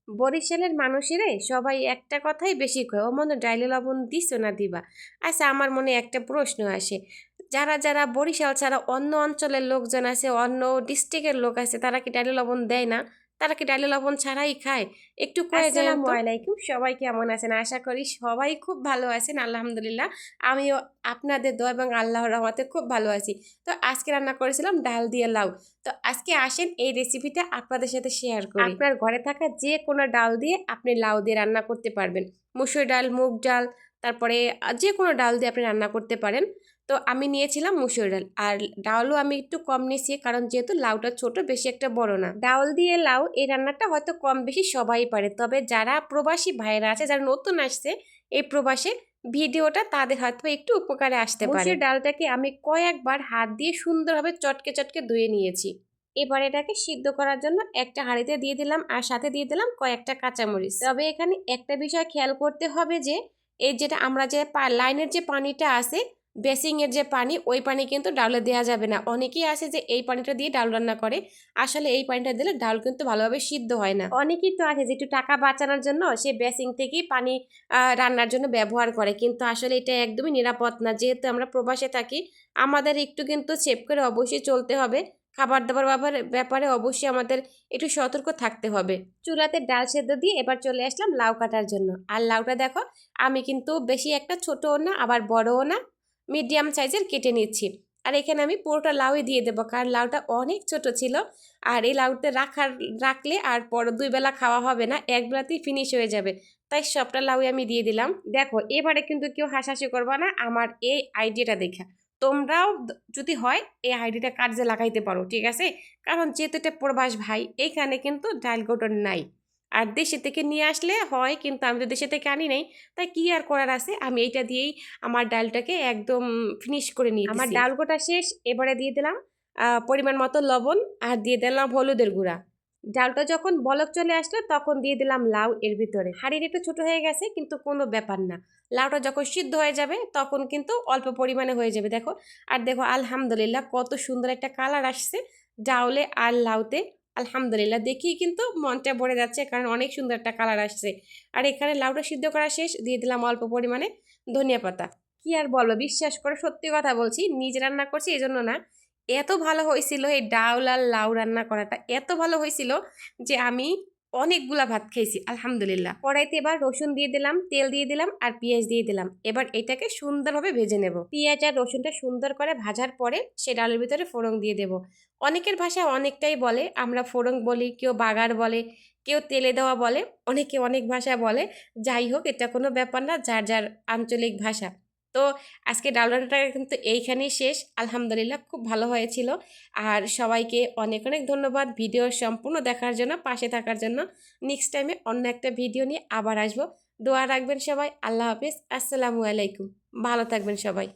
বরিশালের মানুষেরে সবাই একটা কথাই বেশি কয়, ও মনে ডাইলে লবণ দিছো না দিবা। আচ্ছা, আমার মনে একটা প্রশ্ন আসে, যারা যারা বরিশাল ছাড়া অন্য অঞ্চলের লোকজন আছে, অন্য ডিস্ট্রিক্টের লোক আছে, তারা কি ডাইলে লবণ দেয় না? তারা কি ডাইলে লবণ ছাড়াই খায়? একটু কয়ে যায় আসসালামু তো। আলাইকুম, সবাই কেমন আছেন? আশা করি সবাই খুব ভালো আছেন। আলহামদুলিল্লাহ, আমিও আপনাদের দোয়া এবং আল্লাহর রহমতে খুব ভালো আছি। তো আজকে রান্না করেছিলাম ডাল দিয়ে লাউ। তো আজকে আসেন এই রেসিপিটা আপনাদের সাথে শেয়ার করি। আপনার ঘরে থাকা যে কোনো ডাল দিয়ে আপনি লাউ দিয়ে রান্না করতে পারবেন। মসুর ডাল, মুগ ডাল, তারপরে যে কোনো ডাল দিয়ে আপনি রান্না করতে পারেন। তো আমি নিয়েছিলাম মসুর ডাল, আর ডালও আমি একটু কম নিয়েছি, কারণ যেহেতু লাউটা ছোট, বেশি একটা বড় না। ডাল দিয়ে লাউ এই রান্নাটা হয়তো কম বেশি সবাই পারে, তবে যারা প্রবাসী ভাইরা আছে, যারা নতুন আসছে এই প্রবাসে, ভিডিওটা তাদের হয়তো একটু উপকারে আসতে পারে। মসুর ডালটাকে আমি কয়েকবার হাত দিয়ে সুন্দরভাবে চটকে চটকে ধুয়ে নিয়েছি। এবার এটাকে সিদ্ধ করার জন্য একটা হাঁড়িতে দিয়ে দিলাম, আর সাথে দিয়ে দিলাম কয়েকটা কাঁচামরিচ। তবে এখানে একটা বিষয় খেয়াল করতে হবে যে এই যেটা আমরা যে লাইনের যে পানিটা আছে, বেসিং এর যে পানি, ওই পানি কিন্তু ডাউলে দেওয়া যাবে না। অনেকেই আছে যে এই পানিটা দিয়ে ডাল রান্না করে, আসলে এই পানিটা দিলে ডাল কিন্তু ভালোভাবে সিদ্ধ হয় না। অনেকেই তো আছে যে একটু টাকা বাঁচানোর জন্য সে বেসিং থেকেই পানি রান্নার জন্য ব্যবহার করে, কিন্তু আসলে এটা একদমই নিরাপদ না। যেহেতু আমরা প্রবাসে থাকি, আমাদের একটু কিন্তু চেক করে অবশ্যই চলতে হবে। খাবার দাবার ব্যাপারে অবশ্যই আমাদের একটু সতর্ক থাকতে হবে। চুলাতে ডাল সেদ্ধ দিয়ে এবার চলে আসলাম লাউ কাটার জন্য। আর লাউটা দেখো, আমি কিন্তু বেশি একটা ছোটও না আবার বড়ও না, মিডিয়াম সাইজের কেটে নিচ্ছি। আর এখানে আমি পুরোটা লাউই দিয়ে দেবো, কারণ লাউটা অনেক ছোট ছিল। আর এই লাউতে রাখলে আর পর 2 বেলা খাওয়া হবে না, এক বেলাতেই ফিনিশ হয়ে যাবে। তাই সবটা লাউই আমি দিয়ে দিলাম। দেখো, এবারে কিন্তু কেউ হাসাহাসি করবা না আমার এই আইডিয়াটা দেখা। তোমরাও যদি হয় এই আইডিয়াটা কাজে লাগাইতে পারো, ঠিক আছে? কারণ যেহেতু এটা প্রবাস ভাই, এইখানে কিন্তু ডাল গোটন নাই। আর দেশে থেকে নিয়ে আসলে হয়, কিন্তু আমি তো দেশে থেকে আনি নাই। তাই কি আর করার আছে, আমি এইটা দিয়েই আমার ডালটাকে একদম ফিনিশ করে নিয়েছি। আমার ডাল গোটা শেষ। এবারে দিয়ে দিলাম পরিমাণ মতো লবণ, আর দিয়ে দিলাম হলুদের গুঁড়া। ডালটা যখন বলক চলে আসলো তখন দিয়ে দিলাম লাউ এর ভিতরে। হাঁড়ির একটু ছোট হয়ে গেছে, কিন্তু কোনো ব্যাপার না। লাউটা যখন সিদ্ধ হয়ে যাবে তখন কিন্তু অল্প পরিমাণে হয়ে যাবে, দেখো। আর দেখো, আলহামদুলিল্লাহ কত সুন্দর একটা কালার আসছে ডাউলে আর লাউতে। আলহামদুলিল্লাহ, দেখেই কিন্তু মনটা ভরে যাচ্ছে, কারণ অনেক সুন্দর একটা কালার আসছে। আর এখানে লাউটা সিদ্ধ করা শেষ, দিয়ে দিলাম অল্প পরিমাণে ধনিয়া পাতা। কি আর বলবো, বিশ্বাস করে সত্যি কথা বলছি, নিজে রান্না করছি এই জন্য না, এত ভালো হয়েছিল এই ডাউল আর লাউ রান্না করাটা, এত ভালো হয়েছিল যে আমি অনেকগুলা ভাত খেয়েছি আলহামদুলিল্লাহ। কড়াইতে এবার রসুন দিয়ে দিলাম, তেল দিয়ে দিলাম, আর পেঁয়াজ দিয়ে দিলাম। এবার এটাকে সুন্দরভাবে ভেজে নেব। পেঁয়াজ আর রসুনটা সুন্দর করে ভাজার পরে সে ডালের ভিতরে ফোড়ন দিয়ে দেব। অনেকের ভাষায় অনেকটাই বলে, আমরা ফোড়ন বলি, কেউ বাগার বলে, কেউ তেলে দেওয়া বলে, অনেকে অনেক ভাষা বলে। যাই হোক, এটা কোনো ব্যাপার না, যার যার আঞ্চলিক ভাষা। তো আজকে ডাল রান্নাটা কিন্তু এইখানেই শেষ। আলহামদুলিল্লাহ, খুব ভালো হয়েছিল। আর সবাইকে অনেক অনেক ধন্যবাদ ভিডিও সম্পূর্ণ দেখার জন্য, পাশে থাকার জন্য। নেক্সট টাইমে অন্য একটা ভিডিও নিয়ে আবার আসবো। দোয়া রাখবেন সবাই। আল্লাহ হাফিজ, আসসালামু আলাইকুম। ভালো থাকবেন সবাই।